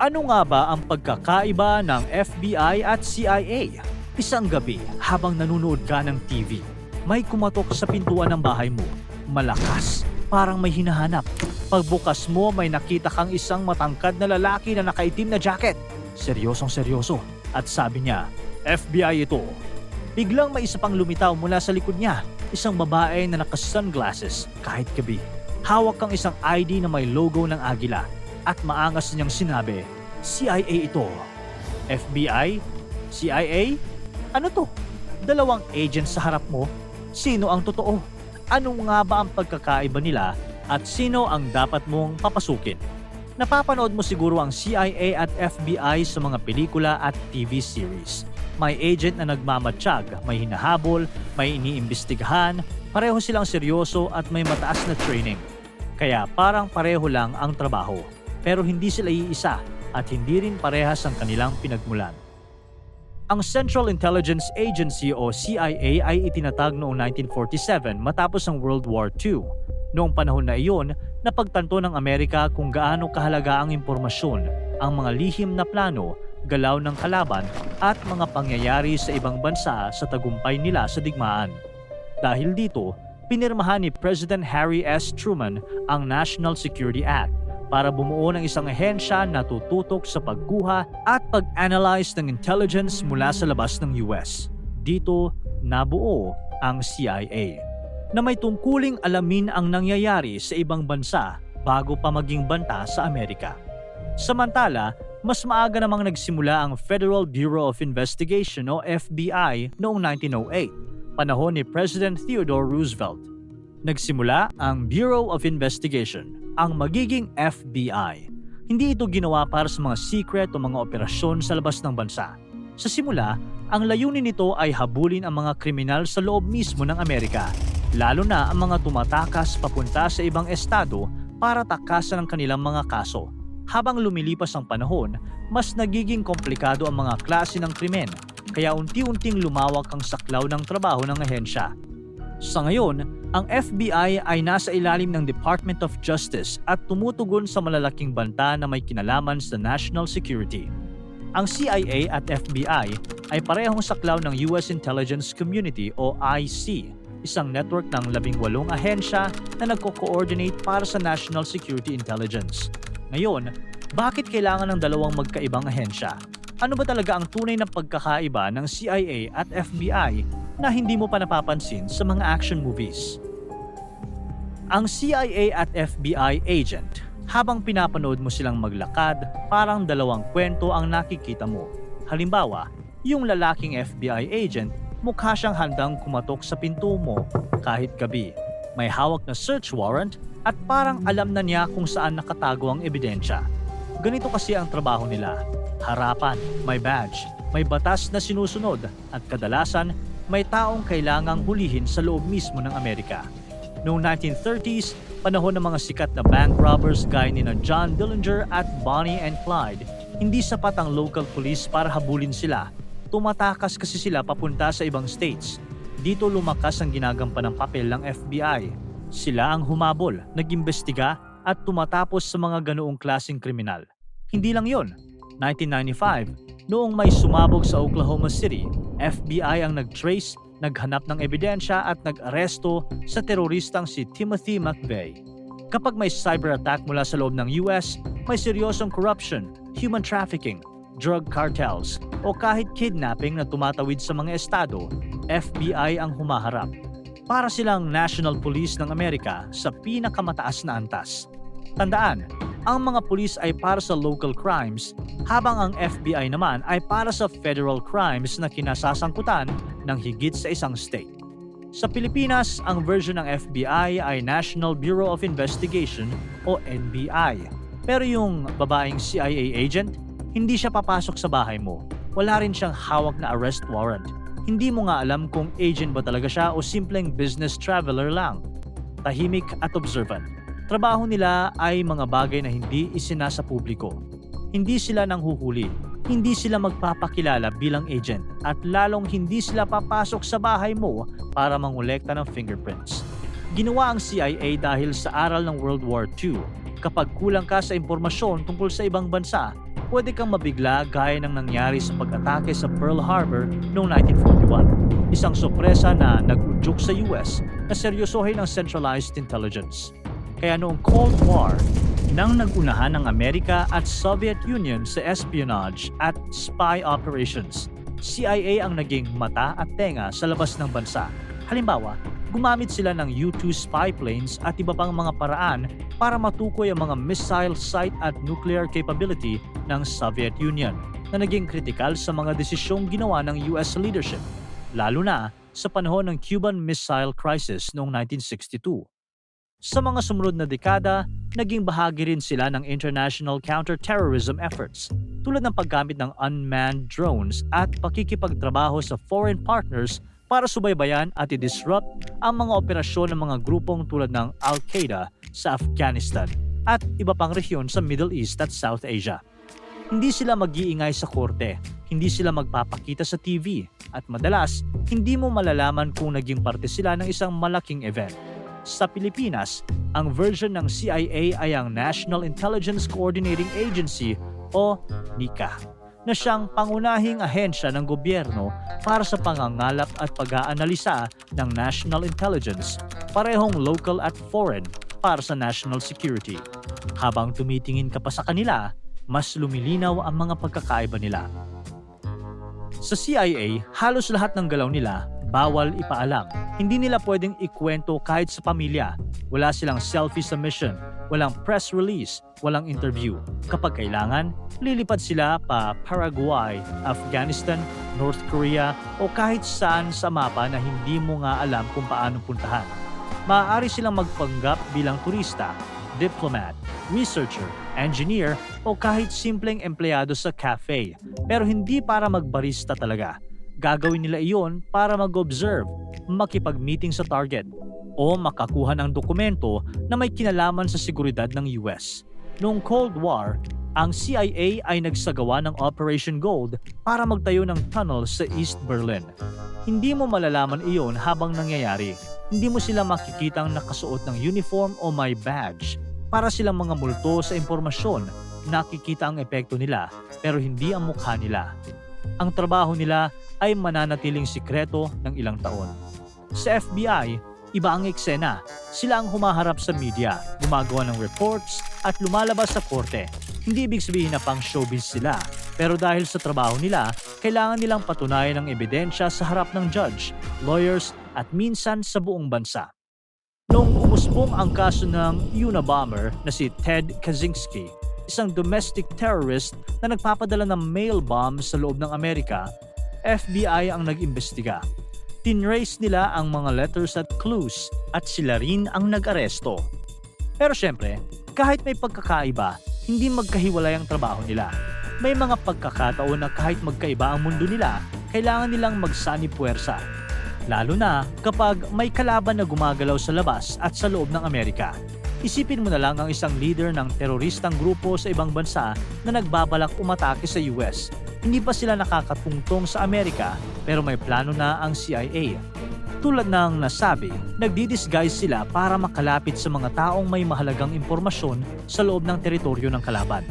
Ano nga ba ang pagkakaiba ng FBI at CIA? Isang gabi, habang nanonood ka ng TV, may kumatok sa pintuan ng bahay mo. Malakas, parang may hinahanap. Pagbukas mo, may nakita kang isang matangkad na lalaki na nakaitim na jacket. Seryosong seryoso. At sabi niya, FBI ito. Biglang may isa pang lumitaw mula sa likod niya. Isang babae na naka-sunglasses kahit gabi. Hawak kang isang ID na may logo ng agila. At maangas niyang sinabi, CIA ito. FBI? CIA? Ano to? Dalawang agent sa harap mo? Sino ang totoo? Ano nga ba ang pagkakaiba nila at sino ang dapat mong papasukin? Napapanood mo siguro ang CIA at FBI sa mga pelikula at TV series. May agent na nagmamatsyag, may hinahabol, may iniimbestigahan, pareho silang seryoso at may mataas na training. Kaya parang pareho lang ang trabaho. Pero hindi sila iisa at hindi rin parehas ang kanilang pinagmulan. Ang Central Intelligence Agency o CIA ay itinatag noong 1947 matapos ang World War II. Noong panahon na iyon, napagtanto ng Amerika kung gaano kahalaga ang impormasyon, ang mga lihim na plano, galaw ng kalaban at mga pangyayari sa ibang bansa sa tagumpay nila sa digmaan. Dahil dito, pinirmahan ni President Harry S. Truman ang National Security Act para bumuo ng isang ahensya na tututok sa pagkuha at pag-analyze ng intelligence mula sa labas ng US. Dito, nabuo ang CIA, na may tungkuling alamin ang nangyayari sa ibang bansa bago pa maging banta sa Amerika. Samantala, mas maaga namang nagsimula ang Federal Bureau of Investigation o FBI noong 1908, panahon ni President Theodore Roosevelt. Nagsimula ang Bureau of Investigation, ang magiging FBI. Hindi ito ginawa para sa mga secret o mga operasyon sa labas ng bansa. Sa simula, ang layunin nito ay habulin ang mga kriminal sa loob mismo ng Amerika, lalo na ang mga tumatakas papunta sa ibang estado para takasan ang kanilang mga kaso. Habang lumilipas ang panahon, mas nagiging komplikado ang mga klase ng krimen, kaya unti-unting lumawak ang saklaw ng trabaho ng ahensya. Sa ngayon, ang FBI ay nasa ilalim ng Department of Justice at tumutugon sa malalaking banta na may kinalaman sa national security. Ang CIA at FBI ay parehong saklaw ng US Intelligence Community o IC, isang network ng 18 ahensya na nagko-coordinate para sa national security intelligence. Ngayon, bakit kailangan ng dalawang magkaibang ahensya? Ano ba talaga ang tunay na pagkakaiba ng CIA at FBI na hindi mo pa napapansin sa mga action movies? Ang CIA at FBI agent, habang pinapanood mo silang maglakad, parang dalawang kwento ang nakikita mo. Halimbawa, yung lalaking FBI agent, mukha siyang handang kumatok sa pinto mo kahit gabi. May hawak na search warrant at parang alam na niya kung saan nakatago ang ebidensya. Ganito kasi ang trabaho nila. Harapan, may badge, may batas na sinusunod at kadalasan may taong kailangang hulihin sa loob mismo ng Amerika. Noong 1930s, panahon ng mga sikat na bank robbers gaya ni John Dillinger at Bonnie and Clyde, hindi sapat ang local police para habulin sila. Tumatakas kasi sila papunta sa ibang states. Dito lumakas ang ginagampan ng papel ng FBI. Sila ang humabol, nag-imbestiga at tumatapos sa mga ganoong klaseng kriminal. Hindi lang yon. 1995, noong may sumabog sa Oklahoma City, FBI ang nag-trace, naghanap ng ebidensya at nag-aresto sa teroristang si Timothy McVeigh. Kapag may cyber attack mula sa loob ng US, may seryosong corruption, human trafficking, drug cartels, o kahit kidnapping na tumatawid sa mga estado, FBI ang humaharap. Para silang national police ng Amerika sa pinakamataas na antas. Tandaan, ang mga pulis ay para sa local crimes, habang ang FBI naman ay para sa federal crimes na kinasasangkutan ng higit sa isang state. Sa Pilipinas, ang version ng FBI ay National Bureau of Investigation o NBI. Pero yung babaeng CIA agent, hindi siya papasok sa bahay mo. Wala rin siyang hawak na arrest warrant. Hindi mo nga alam kung agent ba talaga siya o simpleng business traveler lang. Tahimik at observant. Trabaho nila ay mga bagay na hindi isinasa publiko. Hindi sila nanghuhuli, hindi sila magpapakilala bilang agent at lalong hindi sila papasok sa bahay mo para mangolekta ng fingerprints. Ginawa ang CIA dahil sa aral ng World War II. Kapag kulang ka sa impormasyon tungkol sa ibang bansa, pwede kang mabigla gaya ng nangyari sa pag-atake sa Pearl Harbor noong 1941. Isang sorpresa na nag-udyok sa US na seryosohin ang centralized intelligence. Kaya noong Cold War, nang nagunahan ng Amerika at Soviet Union sa espionage at spy operations, CIA ang naging mata at tenga sa labas ng bansa. Halimbawa, gumamit sila ng U-2 spy planes at iba pang mga paraan para matukoy ang mga missile site at nuclear capability ng Soviet Union na naging kritikal sa mga desisyong ginawa ng US leadership, lalo na sa panahon ng Cuban Missile Crisis noong 1962. Sa mga sumunod na dekada, naging bahagi rin sila ng international counter-terrorism efforts tulad ng paggamit ng unmanned drones at pakikipagtrabaho sa foreign partners para subaybayan at i-disrupt ang mga operasyon ng mga grupong tulad ng Al-Qaeda sa Afghanistan at iba pang rehiyon sa Middle East at South Asia. Hindi sila mag-iingay sa korte, hindi sila magpapakita sa TV, at madalas, hindi mo malalaman kung naging parte sila ng isang malaking event. Sa Pilipinas, ang version ng CIA ay ang National Intelligence Coordinating Agency o NICA, na siyang pangunahing ahensya ng gobyerno para sa pangangalap at pag-aanalisa ng national intelligence, parehong local at foreign para sa national security. Habang tumitingin ka pa sa kanila, mas lumilinaw ang mga pagkakaiba nila. Sa CIA, halos lahat ng galaw nila bawal ipaalam. Hindi nila pwedeng ikwento kahit sa pamilya. Wala silang selfie sa mission, walang press release, walang interview. Kapag kailangan, lilipad sila pa Paraguay, Afghanistan, North Korea o kahit saan sa mapa na hindi mo nga alam kung paano puntahan. Maaari silang magpanggap bilang turista, diplomat, researcher, engineer o kahit simpleng empleyado sa cafe, pero hindi para magbarista talaga. Gagawin nila iyon para mag-observe, makipag-meeting sa target, o makakuha ng dokumento na may kinalaman sa seguridad ng US. Noong Cold War, ang CIA ay nagsagawa ng Operation Gold para magtayo ng tunnel sa East Berlin. Hindi mo malalaman iyon habang nangyayari. Hindi mo sila makikitang nakasuot ng uniform o may badge. Para silang mga multo sa impormasyon, nakikita ang epekto nila pero hindi ang mukha nila. Ang trabaho nila ay mananatiling sikreto ng ilang taon. Sa FBI, iba ang eksena. Sila ang humaharap sa media, gumagawa ng reports at lumalabas sa korte. Hindi ibig sabihin na pang showbiz sila, pero dahil sa trabaho nila, kailangan nilang patunayan ng ebidensya sa harap ng judge, lawyers at minsan sa buong bansa. Noong umusbong ang kaso ng Unabomber na si Ted Kaczynski, isang domestic terrorist na nagpapadala ng mail bomb sa loob ng Amerika, FBI ang nag-imbestiga. Tinrace nila ang mga letters at clues at sila rin ang nag-aresto. Pero syempre, kahit may pagkakaiba, hindi magkahiwalay ang trabaho nila. May mga pagkakataon na kahit magkaiba ang mundo nila, kailangan nilang magsani-puwersa. Lalo na kapag may kalaban na gumagalaw sa labas at sa loob ng Amerika. Isipin mo na lang ang isang leader ng teroristang grupo sa ibang bansa na nagbabalak umatake sa US. Hindi pa sila nakakatungtong sa Amerika pero may plano na ang CIA. Tulad ng nasabi, nagdi-disguise sila para makalapit sa mga taong may mahalagang impormasyon sa loob ng teritoryo ng kalaban.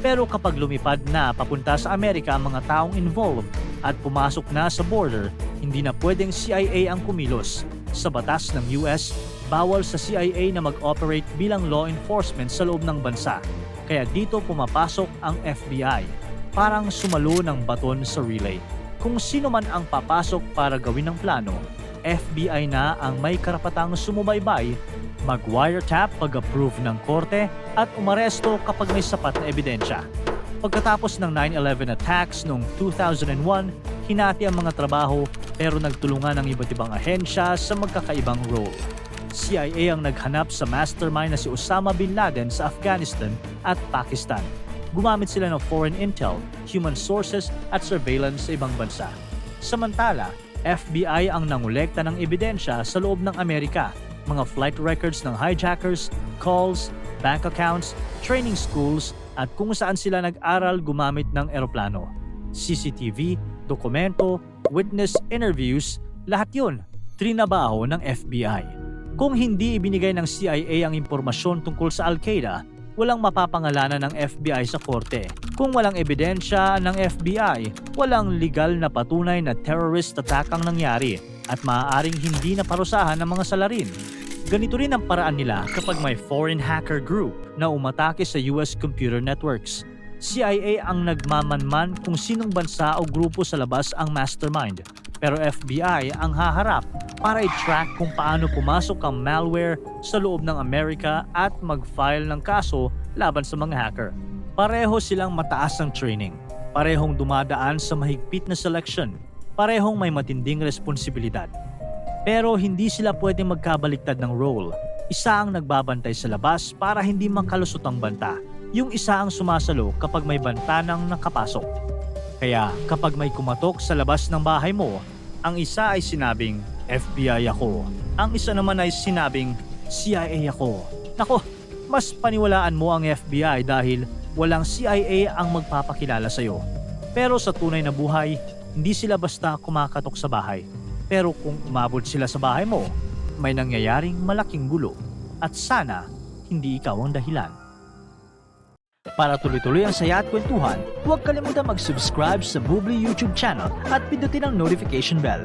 Pero kapag lumipad na papunta sa Amerika ang mga taong involved at pumasok na sa border, hindi na pwedeng CIA ang kumilos. Sa batas ng US, bawal sa CIA na mag-operate bilang law enforcement sa loob ng bansa. Kaya dito pumapasok ang FBI. Parang sumalo ng baton sa relay. Kung sino man ang papasok para gawin ang plano, FBI na ang may karapatang sumubaybay, mag-wiretap pag-approve ng korte at umaresto kapag may sapat na ebidensya. Pagkatapos ng 9/11 attacks noong 2001, hinati ang mga trabaho pero nagtulungan ang iba't ibang ahensya sa magkakaibang role. CIA ang naghanap sa mastermind na si Osama Bin Laden sa Afghanistan at Pakistan. Gumamit sila ng foreign intel, human sources at surveillance sa ibang bansa. Samantala, FBI ang nangolekta ng ebidensya sa loob ng Amerika, mga flight records ng hijackers, calls, bank accounts, training schools at kung saan sila nag-aral gumamit ng eroplano. CCTV, dokumento, witness interviews, lahat yun, trinabaho ng FBI. Kung hindi ibinigay ng CIA ang impormasyon tungkol sa Al-Qaeda, walang mapapangalanan ng FBI sa korte. Kung walang ebidensya ng FBI, walang legal na patunay na terrorist attack ang nangyari at maaaring hindi na parusahan ng mga salarin. Ganito rin ang paraan nila kapag may foreign hacker group na umatake sa US computer networks. CIA ang nagmamanman kung sinong bansa o grupo sa labas ang mastermind, pero FBI ang haharap para i-track kung paano pumasok ang malware sa loob ng Amerika at mag-file ng kaso laban sa mga hacker. Pareho silang mataas ang training, parehong dumadaan sa mahigpit na selection, parehong may matinding responsibilidad. Pero hindi sila pwedeng magkabaliktad ng role. Isa ang nagbabantay sa labas para hindi makalusot ang banta. Yung isa ang sumasalo kapag may banta nang nakapasok. Kaya kapag may kumatok sa labas ng bahay mo, ang isa ay sinabing FBI ako. Ang isa naman ay sinabing CIA ako. Nako, mas paniwalaan mo ang FBI dahil walang CIA ang magpapakilala sa'yo. Pero sa tunay na buhay, hindi sila basta kumakatok sa bahay. Pero kung umabot sila sa bahay mo, may nangyayaring malaking gulo at sana hindi ikaw ang dahilan. Para tuloy-tuloy ang saya at kwentuhan, huwag kalimutan mag-subscribe sa Bubbly YouTube channel at pindutin ang notification bell.